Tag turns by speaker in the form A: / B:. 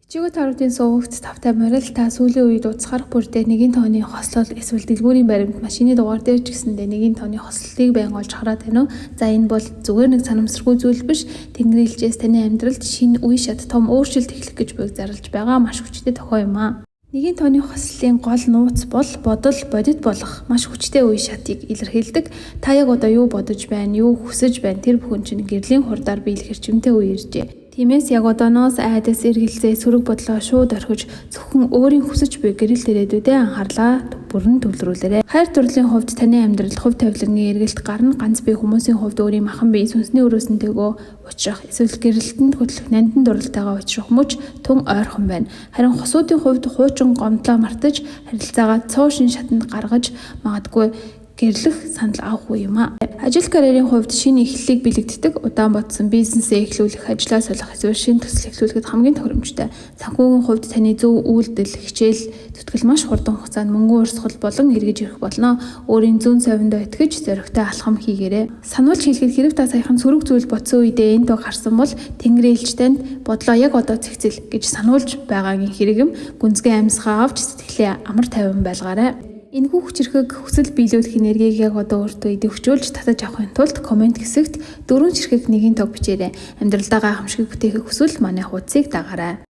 A: Жигүүд харуудын сувагт тавтай морил та сүүлийн үед уцхарах бүрдээ нэгэн тооны хослол эсвэл дэлгүүрийн баримт машины дугаар дээр ч гэсэндээ нэгэн тооны хослолтыг байн олж хараад байна уу? За энэ бол зүгээр нэг санамсаргүй зүйл биш. Тэнгэрлэгчээс таны амьдралд шинэ үе шат том өөрчлөлт эхлэх гэж буйг зарлаж байгаа маш хүчтэй тохио юм аа. Нэгэн тооны хослолын гол нууц бол бодол бодит болох маш хүчтэй үе шатыг илэрхийлдэг. Та яг одоо юу бодож байна, юу хүсэж байна тэр бүхэн чинь гэрлийн хурдаар биелэх эрчимтэй үе иржээ. Тиймээс яг одооноос айдас эргэлзээ сөрөг бодлоо шууд орхиж зөвхөн өөрийн хүсэж буй гэрэл ирээдүйдээ анхаарлаа бүрэн төвлөрүүлээрэй. Хайр дурлалын хувьд таны амьдралд хувь тавилангийн эргэлт гарна. Ганц бие хүмүүсийн хувьд өөрийн махан бие сүнсний өрөөсөнтэйгөө учрах эсвэл гэрэлтэнд хөтлөх нандин дурлалтайгаа учрах мөч тун ойрхон байна. Харин хосуудын хувьд хуучин гомдлоо мартаж харилцаагаа цоошин шатанд гаргаж магадгүй гэрлэх санал авахгүй юм а. Ажил карьерийн хувьд шинэ эхлэлийг бэлэгддэг, удаан бодсон бизнесээ эхлүүлэх, ажлаа солих эсвэл шинэ төсөл эхлүүлэхэд хамгийн тохиромжтой. Санхүүгийн хувьд таны зөв үйлдэл, хичээл, зүтгэл маш хурдан хугацаанд мөнгө урсгал болон эргэж ирэх болно. Өөрийн зүүн совиндоо итгэж зоригтой алхам хийгээрэй. Сануулж хэлэхэд хэрэг та саяхан сөрөг зүйл бодсон үедээ энэ тог харсан бол Тэнгэрийн элч танд бодлоо яг одоо цэгцэл гэж сануулж байгаагийн хэрэгэм гүнзгий амьсгаа авч сэтгэлээ амар тайван байлгаарай. Энэхүү хүчирхэг хүсэл биелүүлэх энергийг яг одоо өөртөө идэвхжүүлж татаж авахын тулд комент хэсэгт 4 чирхэг нэгэн тог бичээрэй. Амьдралдаа гайхамшиг бүтээхийг хүсвэл манай хуудсыг дагаарай.